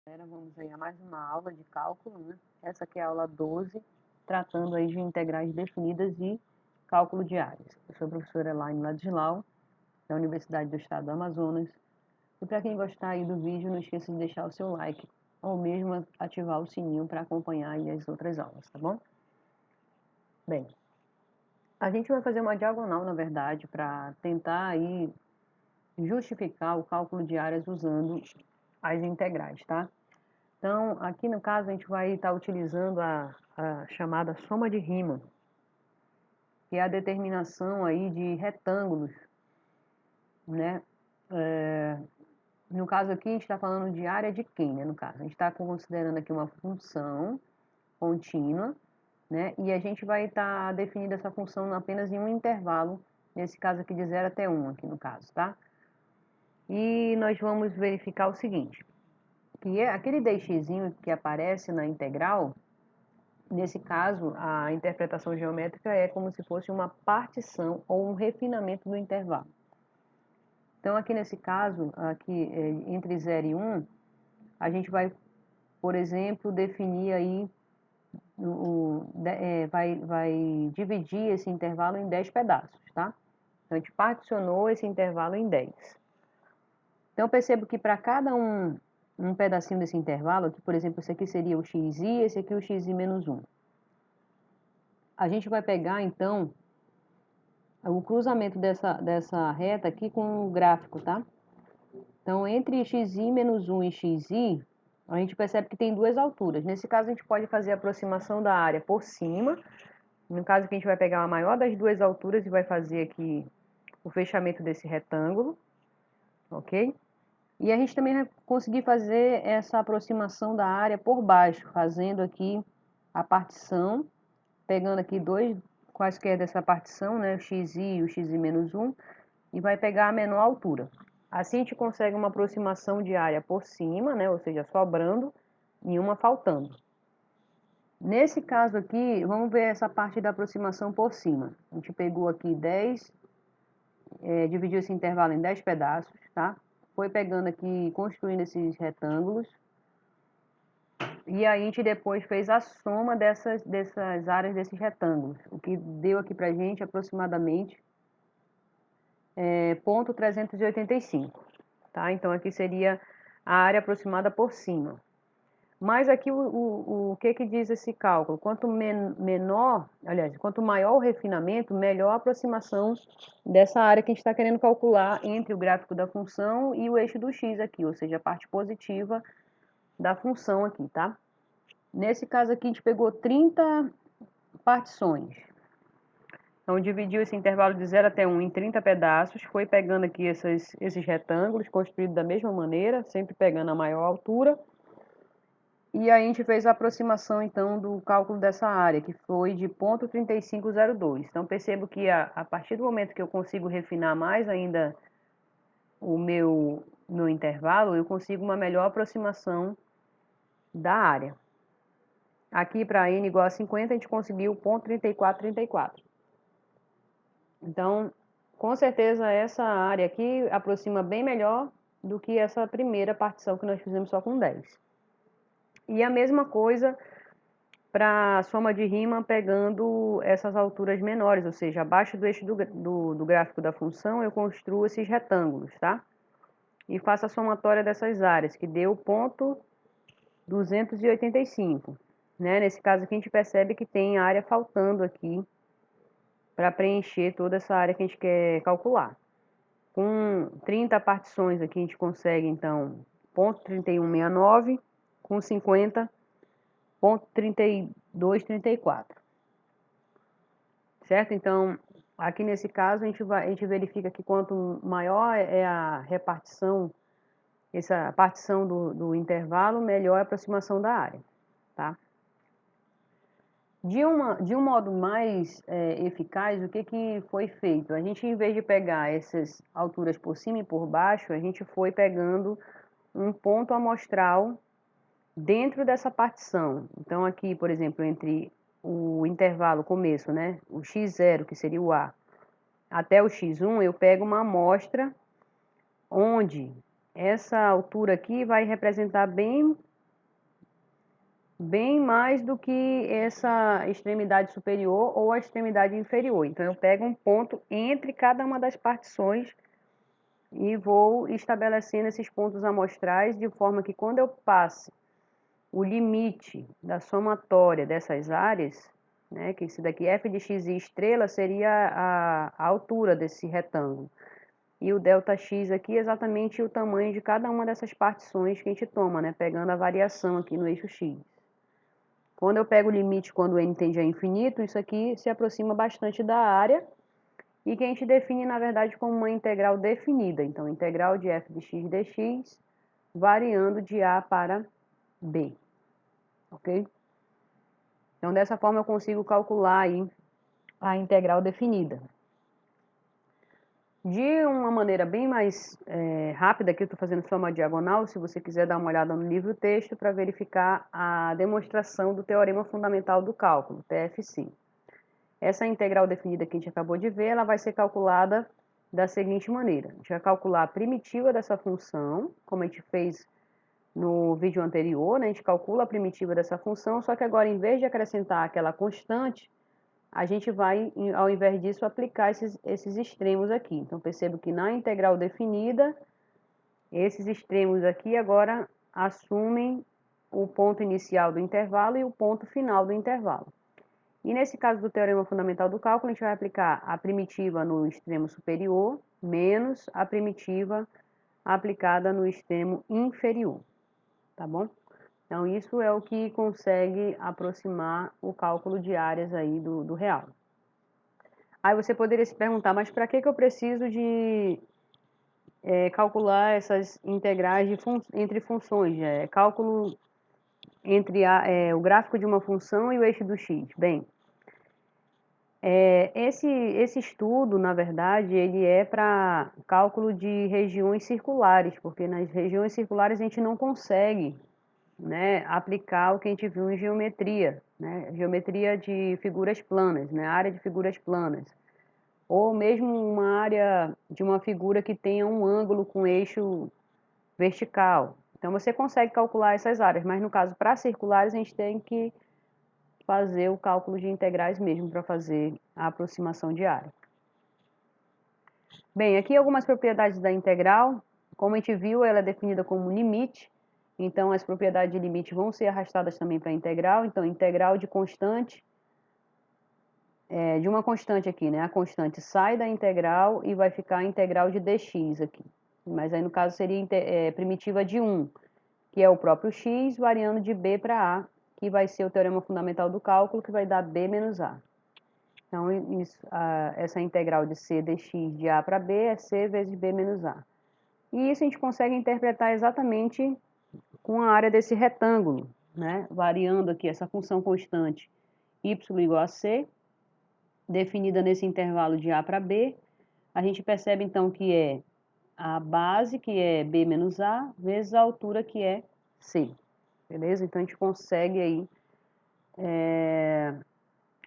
Vamos aí a mais uma aula de cálculo, né? Essa aqui é a aula 12, tratando aí de integrais definidas e cálculo de áreas. Eu sou a professora Elaine Ladislau, da Universidade do Estado do Amazonas. E para quem gostar aí do vídeo, não esqueça de deixar o seu like, ou mesmo ativar o sininho para acompanhar aí as outras aulas, tá bom? Bem, a gente vai fazer uma diagonal, na verdade, para tentar aí justificar o cálculo de áreas usando as integrais, tá? Então, aqui no caso, a gente vai estar utilizando a chamada soma de Riemann, que é a determinação aí de retângulos, né? No caso aqui, a gente está falando de área de quem, né? No caso, a gente está considerando aqui uma função contínua, né? E a gente vai estar definindo essa função apenas em um intervalo, nesse caso aqui de 0 até 1, aqui no caso, tá? E nós vamos verificar o seguinte, que é aquele dxzinho que aparece na integral. Nesse caso, a interpretação geométrica é como se fosse uma partição ou um refinamento do intervalo. Então, aqui nesse caso, aqui entre 0 e 1, a gente vai, por exemplo, definir aí, vai dividir esse intervalo em 10 pedaços, tá? Então, a gente particionou esse intervalo em 10. Então, eu percebo que para cada um pedacinho desse intervalo, aqui, por exemplo, esse aqui seria o xi, esse aqui o xi menos 1. A gente vai pegar, então, o cruzamento dessa reta aqui com o gráfico, tá? Então, entre xi menos 1 e xi, a gente percebe que tem duas alturas. Nesse caso, a gente pode fazer a aproximação da área por cima. No caso aqui, a gente vai pegar a maior das duas alturas e vai fazer aqui o fechamento desse retângulo, ok? E a gente também vai conseguir fazer essa aproximação da área por baixo, fazendo aqui a partição, pegando aqui dois quaisquer dessa partição, né, o xi e o xi menos 1, e vai pegar a menor altura. Assim a gente consegue uma aproximação de área por cima, né, ou seja, sobrando e uma faltando. Nesse caso aqui, vamos ver essa parte da aproximação por cima. A gente pegou aqui 10, dividiu esse intervalo em 10 pedaços, tá? Foi pegando aqui, construindo esses retângulos. E aí a gente depois fez a soma dessas áreas desses retângulos, o que deu aqui pra gente aproximadamente 0,385, tá? Então aqui seria a área aproximada por cima. Mas aqui o que diz esse cálculo? Quanto menor, aliás, quanto maior o refinamento, melhor a aproximação dessa área que a gente está querendo calcular entre o gráfico da função e o eixo do x aqui, ou seja, a parte positiva da função aqui, tá? Nesse caso aqui, a gente pegou 30 partições. Então, dividiu esse intervalo de 0 até 1 em 30 pedaços, foi pegando aqui esses retângulos, construídos da mesma maneira, sempre pegando a maior altura. E aí a gente fez a aproximação, então, do cálculo dessa área, que foi de 0,3502. Então, percebo que a partir do momento que eu consigo refinar mais ainda o meu intervalo, eu consigo uma melhor aproximação da área. Aqui, para n igual a 50, a gente conseguiu 0,3434. Então, com certeza, essa área aqui aproxima bem melhor do que essa primeira partição que nós fizemos só com 10. E a mesma coisa para a soma de Riemann pegando essas alturas menores, ou seja, abaixo do eixo do gráfico da função, eu construo esses retângulos, tá? E faço a somatória dessas áreas, que deu 0,285. Né? Nesse caso aqui, a gente percebe que tem área faltando aqui para preencher toda essa área que a gente quer calcular. Com 30 partições aqui, a gente consegue, então, 0,3169, com 50, 0,3234. Certo? Então, aqui nesse caso, a gente verifica que quanto maior é a repartição, essa partição do intervalo, melhor é a aproximação da área, tá? De um modo mais eficaz, o que foi feito? A gente, em vez de pegar essas alturas por cima e por baixo, a gente foi pegando um ponto amostral dentro dessa partição. Então, aqui, por exemplo, entre o intervalo começo, né, o x0, que seria o A, até o x1, eu pego uma amostra onde essa altura aqui vai representar bem bem mais do que essa extremidade superior ou a extremidade inferior. Então, eu pego um ponto entre cada uma das partições e vou estabelecendo esses pontos amostrais de forma que quando eu passe o limite da somatória dessas áreas, né, que esse daqui f de x e estrela seria a altura desse retângulo. E o ΔX aqui é exatamente o tamanho de cada uma dessas partições que a gente toma, né, pegando a variação aqui no eixo x. Quando eu pego o limite quando n tende a infinito, isso aqui se aproxima bastante da área e que a gente define, na verdade, como uma integral definida. Então, integral de f de x dx variando de a para b, ok? Então, dessa forma, eu consigo calcular aí a integral definida. De uma maneira bem mais rápida, aqui eu estou fazendo só uma diagonal, se você quiser dar uma olhada no livro-texto para verificar a demonstração do Teorema Fundamental do Cálculo, TFC. Essa integral definida que a gente acabou de ver, ela vai ser calculada da seguinte maneira. A gente vai calcular a primitiva dessa função, como a gente fez no vídeo anterior, né? A gente calcula a primitiva dessa função, só que agora, em vez de acrescentar aquela constante, a gente vai, ao invés disso, aplicar esses extremos aqui. Então, percebo que na integral definida, esses extremos aqui agora assumem o ponto inicial do intervalo e o ponto final do intervalo. E nesse caso do Teorema Fundamental do Cálculo, a gente vai aplicar a primitiva no extremo superior, menos a primitiva aplicada no extremo inferior, tá bom? Então, isso é o que consegue aproximar o cálculo de áreas aí do real. Aí você poderia se perguntar, mas para que eu preciso de calcular essas integrais entre funções? Cálculo entre o gráfico de uma função e o eixo do x. Bem, esse estudo, na verdade, ele é para cálculo de regiões circulares, porque nas regiões circulares a gente não consegue, né, aplicar o que a gente viu em geometria, né, geometria de figuras planas, né, área de figuras planas, ou mesmo uma área de uma figura que tenha um ângulo com eixo vertical. Então você consegue calcular essas áreas, mas no caso para circulares a gente tem que fazer o cálculo de integrais mesmo para fazer a aproximação de área. Bem, aqui algumas propriedades da integral. Como a gente viu, ela é definida como limite, então as propriedades de limite vão ser arrastadas também para a integral. Então, integral de constante, de uma constante aqui, né? A constante sai da integral e vai ficar a integral de dx aqui. Mas aí no caso seria primitiva de 1, que é o próprio x, variando de b para a, que vai ser o teorema fundamental do cálculo, que vai dar b menos a. Então, essa integral de c dx de a para b é c vezes b menos a. E isso a gente consegue interpretar exatamente com a área desse retângulo, né? Variando aqui essa função constante y igual a c, definida nesse intervalo de a para b. A gente percebe, então, que é a base, que é b menos a, vezes a altura, que é c. Beleza? Então, a gente consegue aí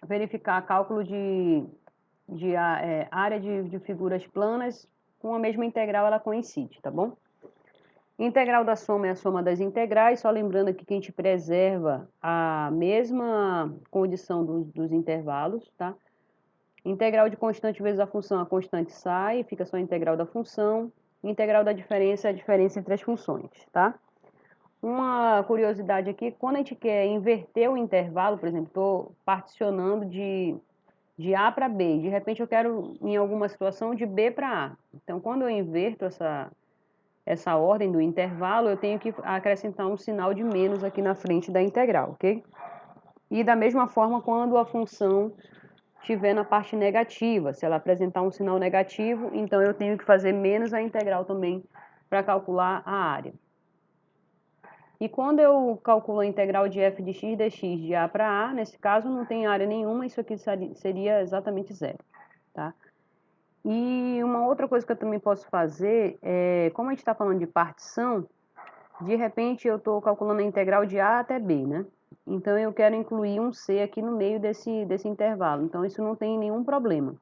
verificar cálculo de área de figuras planas com a mesma integral, ela coincide, tá bom? Integral da soma é a soma das integrais, só lembrando aqui que a gente preserva a mesma condição dos intervalos, tá? Integral de constante vezes a constante sai, fica só a integral da função. Integral da diferença é a diferença entre as funções, tá? Uma curiosidade aqui, quando a gente quer inverter o intervalo, por exemplo, estou particionando de A para B, de repente eu quero, em alguma situação, de B para A. Então, quando eu inverto essa ordem do intervalo, eu tenho que acrescentar um sinal de menos aqui na frente da integral, ok? E da mesma forma, quando a função estiver na parte negativa, se ela apresentar um sinal negativo, então eu tenho que fazer menos a integral também para calcular a área. E quando eu calculo a integral de f de x dx de a para a, nesse caso não tem área nenhuma, isso aqui seria exatamente zero, tá? E uma outra coisa que eu também posso fazer é, como a gente está falando de partição, de repente eu estou calculando a integral de a até b, né? Então eu quero incluir um c aqui no meio desse intervalo, então isso não tem nenhum problema.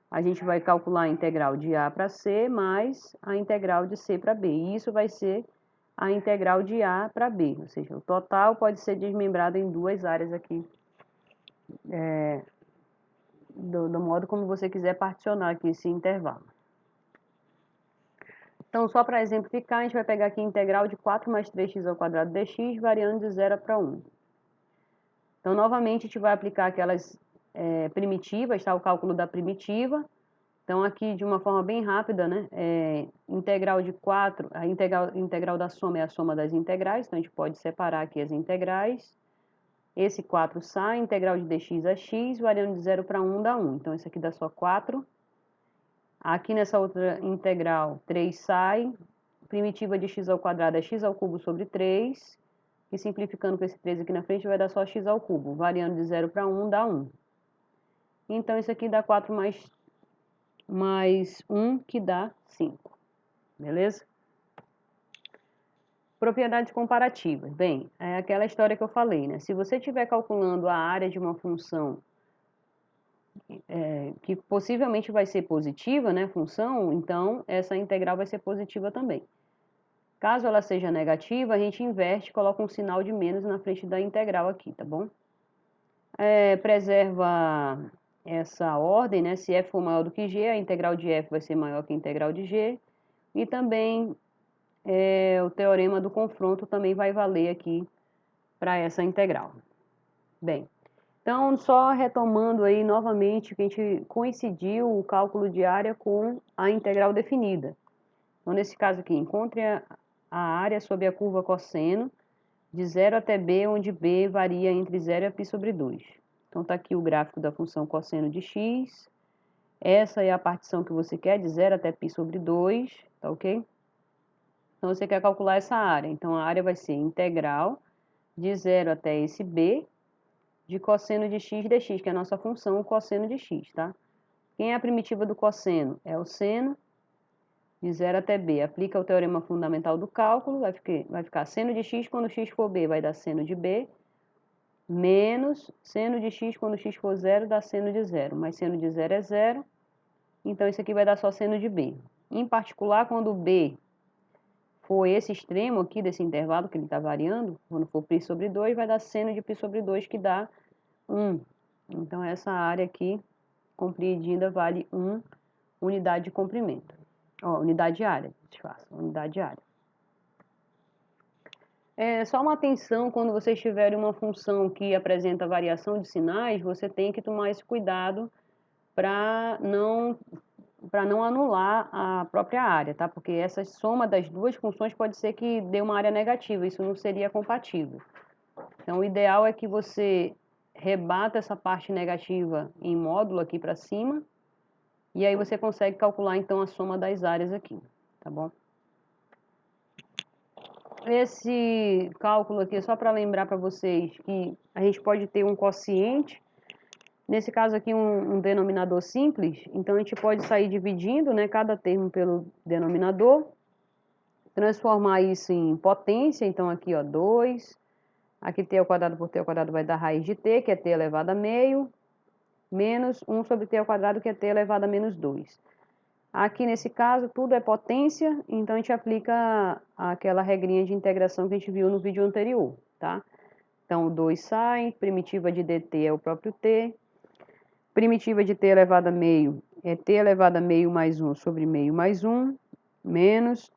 A gente vai calcular a integral de a para c mais a integral de c para b, e isso vai ser a integral de A para B, ou seja, o total pode ser desmembrado em duas áreas aqui, do modo como você quiser particionar aqui esse intervalo. Então, só para exemplificar, a gente vai pegar aqui a integral de 4 mais 3x ao quadrado dx, variando de 0 para 1. Então, novamente, a gente vai aplicar aquelas primitivas, tá? O cálculo da primitiva. Então, aqui, de uma forma bem rápida, né? Integral de 4, a integral da soma é a soma das integrais, então a gente pode separar aqui as integrais. Esse 4 sai, integral de dx é x, variando de 0 para 1 dá 1. Então, isso aqui dá só 4. Aqui nessa outra integral, 3 sai, primitiva de x ao quadrado é x ao cubo sobre 3, e simplificando com esse 3 aqui na frente vai dar só x ao cubo, variando de 0 para 1 dá 1. Então, isso aqui dá 4 mais 1, que dá 5, beleza? Propriedades comparativas. Bem, é aquela história que eu falei, né? Se você estiver calculando a área de uma função que possivelmente vai ser positiva, né, função, então essa integral vai ser positiva também. Caso ela seja negativa, a gente inverte e coloca um sinal de menos na frente da integral aqui, tá bom? Preserva essa ordem, né? Se f for maior do que g, a integral de f vai ser maior que a integral de g. E também o teorema do confronto também vai valer aqui para essa integral. Bem, então só retomando aí novamente que a gente coincidiu o cálculo de área com a integral definida. Então, nesse caso aqui, encontre a área sob a curva cosseno de 0 até b, onde b varia entre 0 e π sobre 2. Então, está aqui o gráfico da função cosseno de x. Essa é a partição que você quer, de 0 até π sobre 2, tá ok? Então, você quer calcular essa área. Então, a área vai ser integral de 0 até esse b, de cosseno de x dx, que é a nossa função cosseno de x, tá? Quem é a primitiva do cosseno? É o seno de 0 até b. Aplica o teorema fundamental do cálculo, vai ficar seno de x quando x for b, vai dar seno de b, menos seno de x quando x for 0, dá seno de 0, mas seno de 0 é 0, então isso aqui vai dar só seno de b. Em particular, quando b for esse extremo aqui desse intervalo que ele está variando, quando for π sobre 2, vai dar seno de π sobre 2, que dá 1. Então, essa área aqui, compreendida, vale 1 unidade de comprimento. Unidade de área, unidade de área. Só uma atenção, quando vocês tiverem uma função que apresenta variação de sinais, você tem que tomar esse cuidado para não anular a própria área, tá? Porque essa soma das duas funções pode ser que dê uma área negativa, isso não seria compatível. Então, o ideal é que você rebata essa parte negativa em módulo aqui para cima, e aí você consegue calcular, então, a soma das áreas aqui, tá bom? Esse cálculo aqui é só para lembrar para vocês que a gente pode ter um quociente, nesse caso aqui um denominador simples, então a gente pode sair dividindo, né, cada termo pelo denominador, transformar isso em potência, então aqui, ó, 2, aqui t ao quadrado por t ao quadrado vai dar raiz de t, que é t elevado a meio, menos 1 sobre t ao quadrado, que é t elevado a menos 2. Aqui, nesse caso, tudo é potência, então a gente aplica aquela regrinha de integração que a gente viu no vídeo anterior, tá? Então, o 2 sai, primitiva de dt é o próprio t, primitiva de t elevado a meio é t elevado a meio mais 1 sobre meio mais 1, menos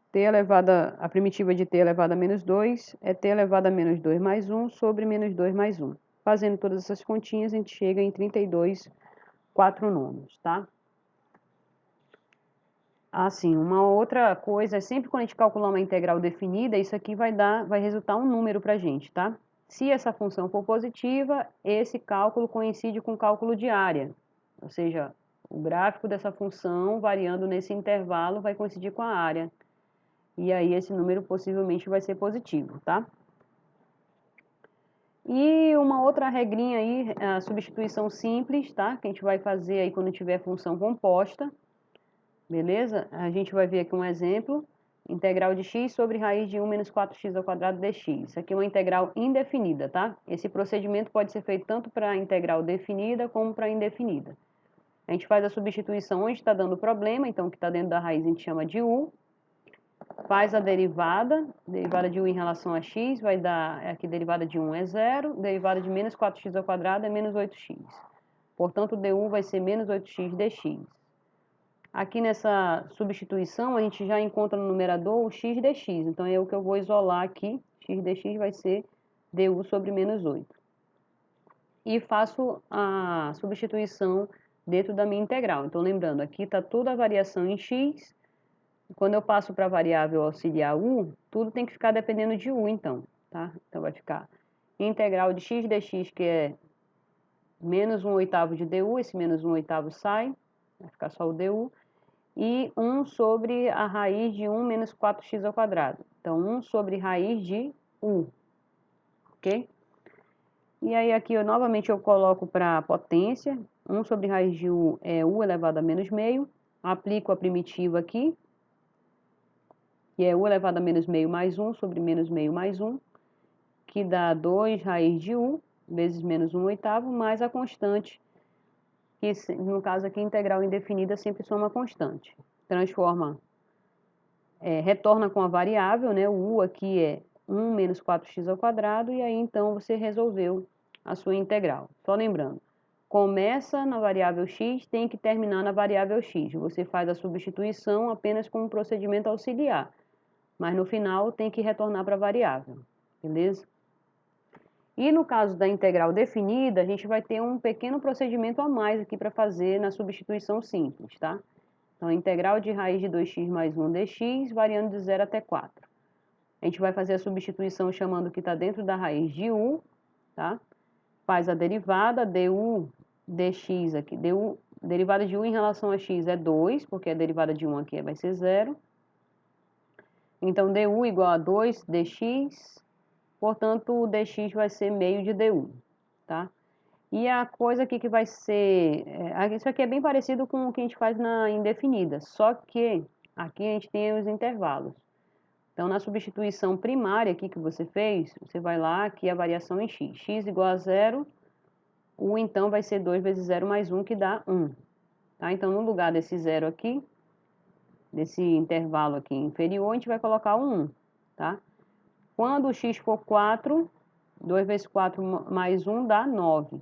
a primitiva de t elevado a menos 2 é t elevado a menos 2 mais 1 sobre menos 2 mais 1. Fazendo todas essas continhas, a gente chega em 32 quatronômios, tá? Assim, uma outra coisa, sempre quando a gente calcular uma integral definida, isso aqui vai resultar um número para a gente, tá? Se essa função for positiva, esse cálculo coincide com o cálculo de área, ou seja, o gráfico dessa função variando nesse intervalo vai coincidir com a área, e aí esse número possivelmente vai ser positivo, tá? E uma outra regrinha aí, a substituição simples, tá? Que a gente vai fazer aí quando tiver função composta. Beleza? A gente vai ver aqui um exemplo, integral de x sobre raiz de 1 menos 4x ao quadrado dx. Isso aqui é uma integral indefinida, tá? Esse procedimento pode ser feito tanto para a integral definida como para indefinida. A gente faz a substituição onde está dando problema, então o que está dentro da raiz a gente chama de u. faz a derivada de 1 em relação a x vai dar, aqui derivada de 1 é 0, derivada de menos 4x ao quadrado é menos 8x. Portanto, du vai ser menos 8x dx. Aqui nessa substituição, a gente já encontra no numerador o x dx, então é o que eu vou isolar aqui, x dx vai ser du sobre menos 8. E faço a substituição dentro da minha integral. Então, lembrando, aqui está toda a variação em x. Quando eu passo para a variável auxiliar u, tudo tem que ficar dependendo de u, então, tá? Então, vai ficar integral de x dx, que é menos 1/8 de du, esse menos 1/8 sai, vai ficar só o du, e 1 sobre a raiz de 1 menos 4x ao quadrado. Então, 1 sobre raiz de u, ok? E aí aqui, novamente, eu coloco para a potência, 1 sobre raiz de u é u elevado a menos meio, aplico a primitiva aqui, que é u elevado a menos meio mais 1 sobre menos meio mais 1, que dá 2 raiz de u, vezes menos 1/8, mais a constante, que no caso aqui, integral indefinida sempre soma constante. Transforma, retorna com a variável, né? O u aqui é 1 menos 4x ao quadrado, e aí então você resolveu a sua integral. Só lembrando, começa na variável x, tem que terminar na variável x. Você faz a substituição apenas com um procedimento auxiliar, mas no final tem que retornar para a variável, beleza? E no caso da integral definida, a gente vai ter um pequeno procedimento a mais aqui para fazer na substituição simples, tá? Então, a integral de raiz de 2x mais 1 dx, variando de 0 até 4. A gente vai fazer a substituição chamando o que está dentro da raiz de u, tá? Faz a derivada, du dx aqui, derivada de u em relação a x é 2, porque a derivada de 1 aqui vai ser 0. Então, du igual a 2 dx, portanto, o dx vai ser meio de du, tá? E a coisa aqui que vai ser... isso aqui é bem parecido com o que a gente faz na indefinida, só que aqui a gente tem os intervalos. Então, na substituição primária aqui que você fez, você vai lá, aqui a variação em x. X igual a 0, u então vai ser 2 vezes 0 mais 1, que dá 1. Tá? Então, no lugar desse 0 aqui, desse intervalo aqui inferior, a gente vai colocar o 1, tá? Quando o x for 4, 2 vezes 4 mais 1 dá 9.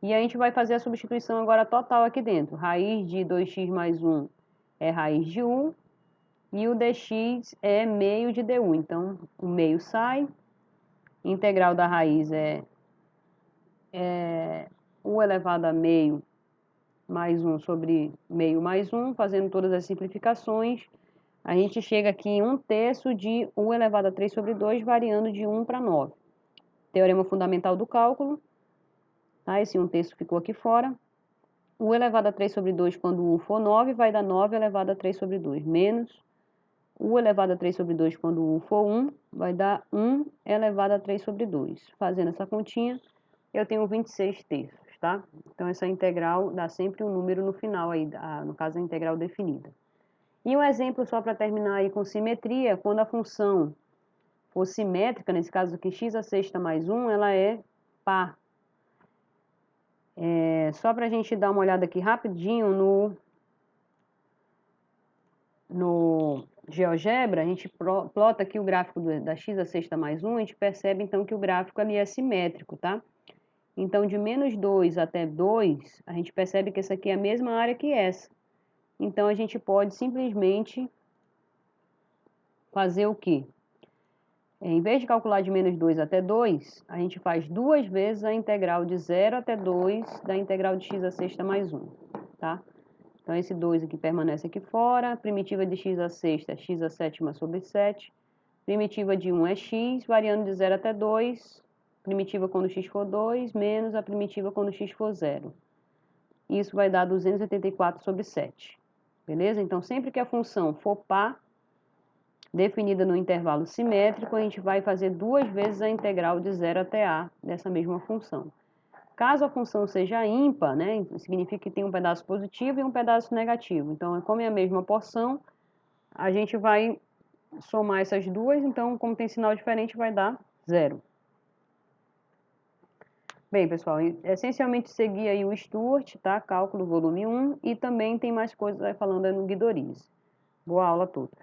E a gente vai fazer a substituição agora total aqui dentro. Raiz de 2x mais 1 é raiz de u, e o dx é meio de du. Então, o meio sai, integral da raiz é u elevado a meio mais 1 sobre meio mais 1, fazendo todas as simplificações, a gente chega aqui em 1/3 de u elevado a 3 sobre 2, variando de 1 para 9. Teorema fundamental do cálculo, tá? Esse 1/3 ficou aqui fora. U elevado a 3 sobre 2, quando u for 9, vai dar 9 elevado a 3 sobre 2, menos u elevado a 3 sobre 2, quando u for 1, vai dar 1 elevado a 3 sobre 2. Fazendo essa continha, eu tenho 26/3, tá? Então, essa integral dá sempre um número no final, aí, no caso, a integral definida. E um exemplo só para terminar aí com simetria, quando a função for simétrica, nesse caso aqui, x à sexta mais 1, ela é par. Só para a gente dar uma olhada aqui rapidinho no GeoGebra, a gente plota aqui o gráfico da x à sexta mais 1, a gente percebe então que o gráfico ali é simétrico, tá? Então, de menos 2 até 2, a gente percebe que essa aqui é a mesma área que essa. Então, a gente pode simplesmente fazer o quê? Em vez de calcular de menos 2 até 2, a gente faz 2 vezes a integral de 0 até 2 da integral de x à sexta mais 1, tá? Então, esse 2 aqui permanece aqui fora, primitiva de x à sexta é x à sétima sobre 7, primitiva de 1 é x, variando de 0 até 2, primitiva quando x for 2, menos a primitiva quando x for 0. Isso vai dar 284 sobre 7, beleza? Então, sempre que a função for par, definida no intervalo simétrico, a gente vai fazer 2 vezes a integral de 0 até a dessa mesma função. Caso a função seja ímpar, né, significa que tem um pedaço positivo e um pedaço negativo. Então, como é a mesma porção, a gente vai somar essas duas, então, como tem sinal diferente, vai dar 0. Bem, pessoal, essencialmente seguir aí o Stuart, tá? Cálculo volume 1, e também tem mais coisas aí falando aí no Guidorize. Boa aula a todos.